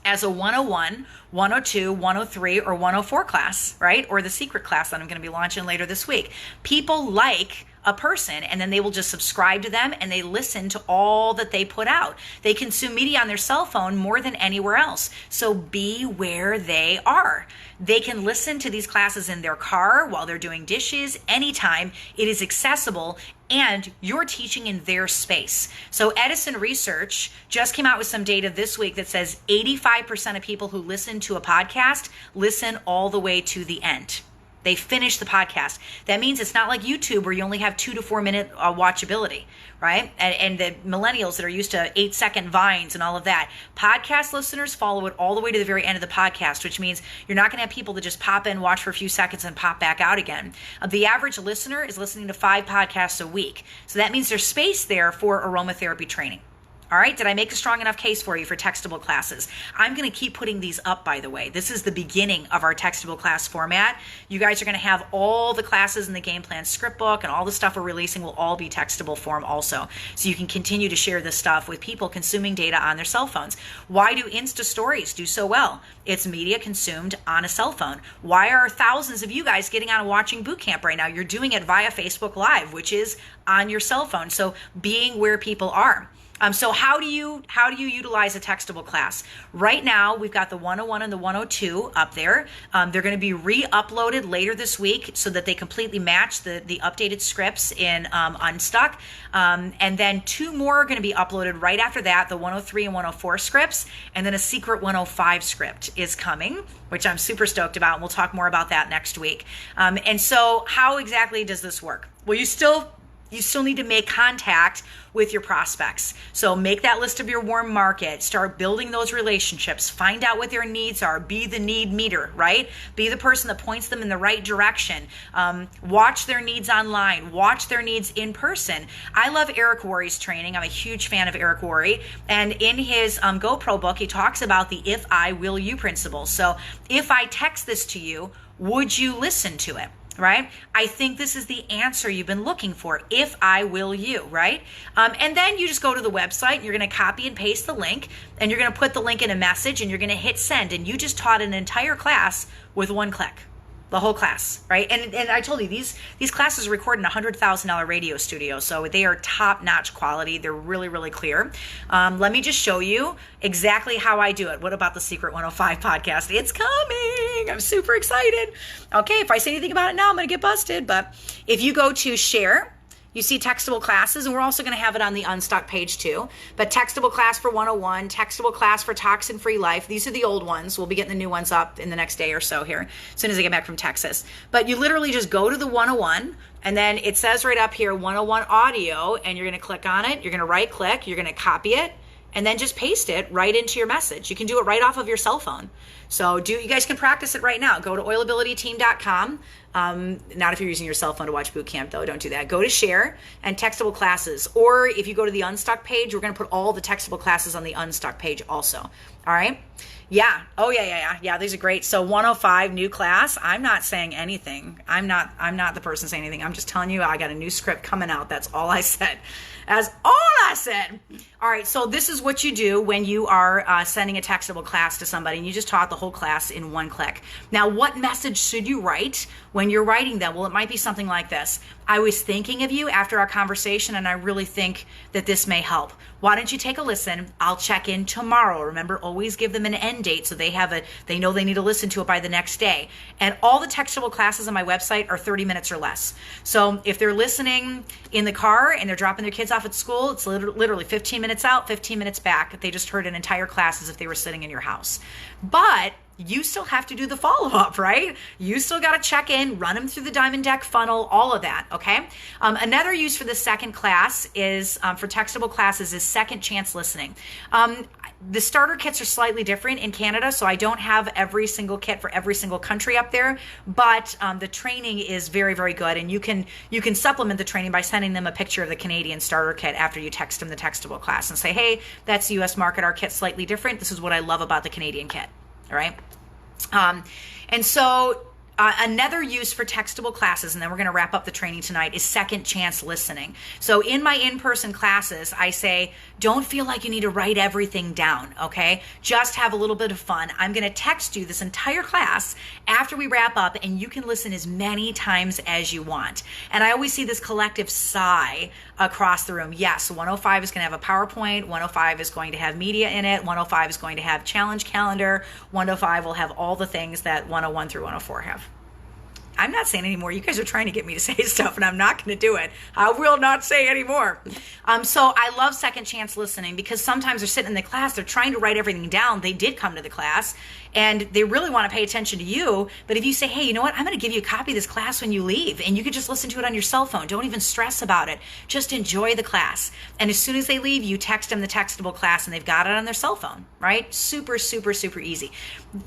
Speaker 1: as a 101, 102, 103, or 104 class, right? Or the secret class that I'm going to be launching later this week. People like a person, and then they will just subscribe to them, and they listen to all that they put out. They consume media on their cell phone more than anywhere else. So be where they are. They can listen to these classes in their car while they're doing dishes, anytime. It is accessible, and you're teaching in their space. So Edison Research just came out with some data this week that says 85% of people who listen to a podcast listen all the way to the end. They finish the podcast. That means it's not like YouTube where you only have 2 to 4 minute watchability, right? And the millennials that are used to 8-second vines and all of that. Podcast listeners follow it all the way to the very end of the podcast, which means you're not going to have people that just pop in, watch for a few seconds, and pop back out again. The average listener is listening to 5 podcasts a week. So that means there's space there for aromatherapy training. All right, did I make a strong enough case for you for textable classes? I'm going to keep putting these up, by the way. This is the beginning of our textable class format. You guys are going to have all the classes in the game plan script book, and all the stuff we're releasing will all be textable form also. So you can continue to share this stuff with people consuming data on their cell phones. Why do Insta stories do so well? It's media consumed on a cell phone. Why are thousands of you guys getting on and watching boot camp right now? You're doing it via Facebook Live, which is on your cell phone. So being where people are. So how do you utilize a textable class? Right now, we've got the 101 and the 102 up there. They're going to be re-uploaded later this week so that they completely match the updated scripts in Unstuck. And then 2 more are going to be uploaded right after that, the 103 and 104 scripts, and then a secret 105 script is coming, which I'm super stoked about, and we'll talk more about that next week. And so how exactly does this work? Well, you still need to make contact with your prospects. So make that list of your warm market, start building those relationships, find out what their needs are, be the need meter, right? Be the person that points them in the right direction. Watch their needs online, watch their needs in person. I love Eric Worre's training. I'm a huge fan of Eric Worre. And in his GoPro book, he talks about the if I will you principle. So if I text this to you, would you listen to it? Right? I think this is the answer you've been looking for. If I will you, right? And then you just go to the website and you're going to copy and paste the link, and you're going to put the link in a message, and you're going to hit send, and you just taught an entire class with 1 click. The whole class, right? And I told you, these classes are recorded in a $100,000 radio studio, so they are top-notch quality. They're really, really clear. Let me just show you exactly how I do it. What about the Secret 105 podcast? It's coming. I'm super excited. Okay, if I say anything about it now, I'm going to get busted. But if you go to share, you see textable classes, and we're also going to have it on the Unstuck page too. But textable class for 101, textable class for toxin-free life. These are the old ones. We'll be getting the new ones up in the next day or so here, as soon as I get back from Texas. But you literally just go to the 101, and then it says right up here, 101 audio, and you're going to click on it. You're going to right click. You're going to copy it, and then just paste it right into your message. You can do it right off of your cell phone. So you guys can practice it right now. Go to oilabilityteam.com. Not if you're using your cell phone to watch boot camp, though. Don't do that. Go to share and textable classes. Or if you go to the Unstuck page, we're going to put all the textable classes on the Unstuck page also. All right? Yeah. Oh, yeah. These are great. So 105, new class. I'm not saying anything. I'm not the person saying anything. I'm just telling you I got a new script coming out. That's all I said. That's all I said. All right, so this is what you do when you are sending a textable class to somebody, and you just taught the whole class in 1 click. Now, what message should you write when you're writing them? Well, it might be something like this. I was thinking of you after our conversation, and I really think that this may help. Why don't you take a listen? I'll check in tomorrow. Remember, always give them an end date so they know they need to listen to it by the next day. And all the textable classes on my website are 30 minutes or less. So if they're listening in the car and they're dropping their kids off at school, it's literally 15 minutes out, 15 minutes back. They just heard an entire class as if they were sitting in your house. But you still have to do the follow-up, right? You still got to check in, run them through the Diamond Deck funnel, all of that, okay? Another use for the second class is, for textable classes, is second chance listening. The starter kits are slightly different in Canada, so I don't have every single kit for every single country up there, but the training is very, very good, and you can supplement the training by sending them a picture of the Canadian starter kit after you text them the textable class and say, hey, that's the US market, our kit's slightly different. This is what I love about the Canadian kit, all right? And so another use for textable classes, and then we're going to wrap up the training tonight, is second chance listening. So in my in-person classes, I say, don't feel like you need to write everything down, okay? Just have a little bit of fun. I'm going to text you this entire class after we wrap up, and you can listen as many times as you want. And I always see this collective sigh across the room. Yes, 105 is going to have a PowerPoint, 105 is going to have media in it, 105 is going to have challenge calendar, 105 will have all the things that 101 through 104 have. I'm not saying anymore. You guys are trying to get me to say stuff, and I'm not going to do it. I will not say anymore. So I love second chance listening, because sometimes they're sitting in the class, they're trying to write everything down. They did come to the class, and they really want to pay attention to you. But if you say, hey, you know what? I'm going to give you a copy of this class when you leave, and you can just listen to it on your cell phone. Don't even stress about it. Just enjoy the class. And as soon as they leave, you text them the textable class, and they've got it on their cell phone, right? Super, super, super easy.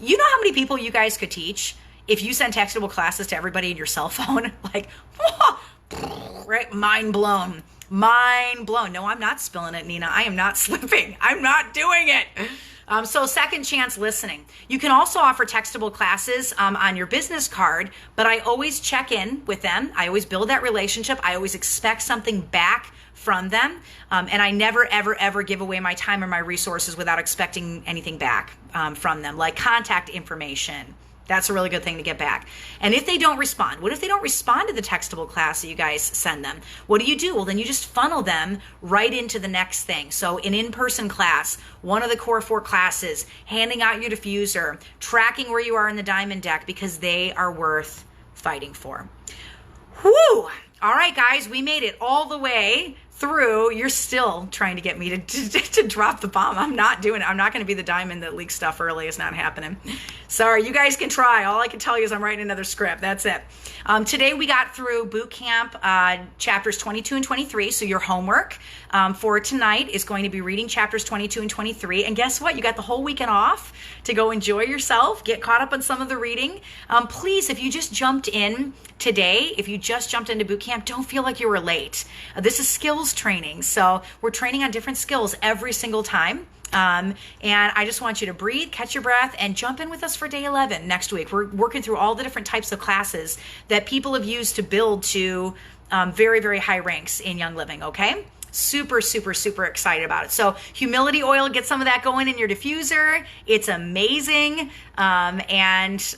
Speaker 1: You know how many people you guys could teach if you send textable classes to everybody in your cell phone? Like, right? Mind blown. Mind blown. No, I'm not spilling it, Nina. I am not slipping. I'm not doing it. So second chance listening. You can also offer textable classes on your business card, but I always check in with them. I always build that relationship. I always expect something back from them. And I never, ever, ever give away my time or my resources without expecting anything back from them, like contact information. That's a really good thing to get back. And if they don't respond, what if they don't respond to the textable class that you guys send them? What do? Well, then you just funnel them right into the next thing. So an in-person class, one of the core 4 classes, handing out your diffuser, tracking where you are in the Diamond Deck, because they are worth fighting for. Whew! All right, guys, we made it all the way through. You're still trying to get me to drop the bomb. I'm not doing it. I'm not going to be the diamond that leaks stuff early. It's not happening. Sorry, you guys can try. All I can tell you is I'm writing another script. That's it. Today we got through boot camp chapters 22 and 23. So your homework for tonight is going to be reading chapters 22 and 23. And guess what? You got the whole weekend off to go enjoy yourself, get caught up on some of the reading. Please, if you just jumped in today, if you just jumped into boot camp, don't feel like you were late. This is skills training. So we're training on different skills every single time. And I just want you to breathe, catch your breath, and jump in with us for day 11 next week. We're working through all the different types of classes that people have used to build to very, very high ranks in Young Living, okay? Super, super, super excited about it. So humility oil, get some of that going in your diffuser. It's amazing. And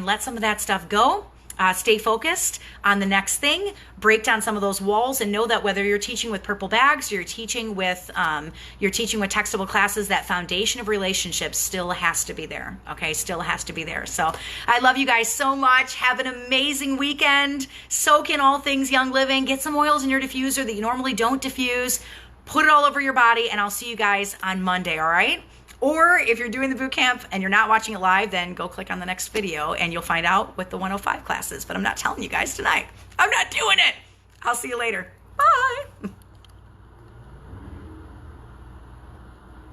Speaker 1: let some of that stuff go. Stay focused on the next thing, break down some of those walls, and know that whether you're teaching with purple bags, you're teaching with textable classes, that foundation of relationships still has to be there. Okay, still has to be there. So I love you guys so much. Have an amazing weekend. Soak in all things Young Living. Get some oils in your diffuser that you normally don't diffuse. Put it all over your body, and I'll see you guys on Monday. All right. Or if you're doing the boot camp and you're not watching it live, then go click on the next video and you'll find out what the 105 class is. But I'm not telling you guys tonight. I'm not doing it. I'll see you later. Bye.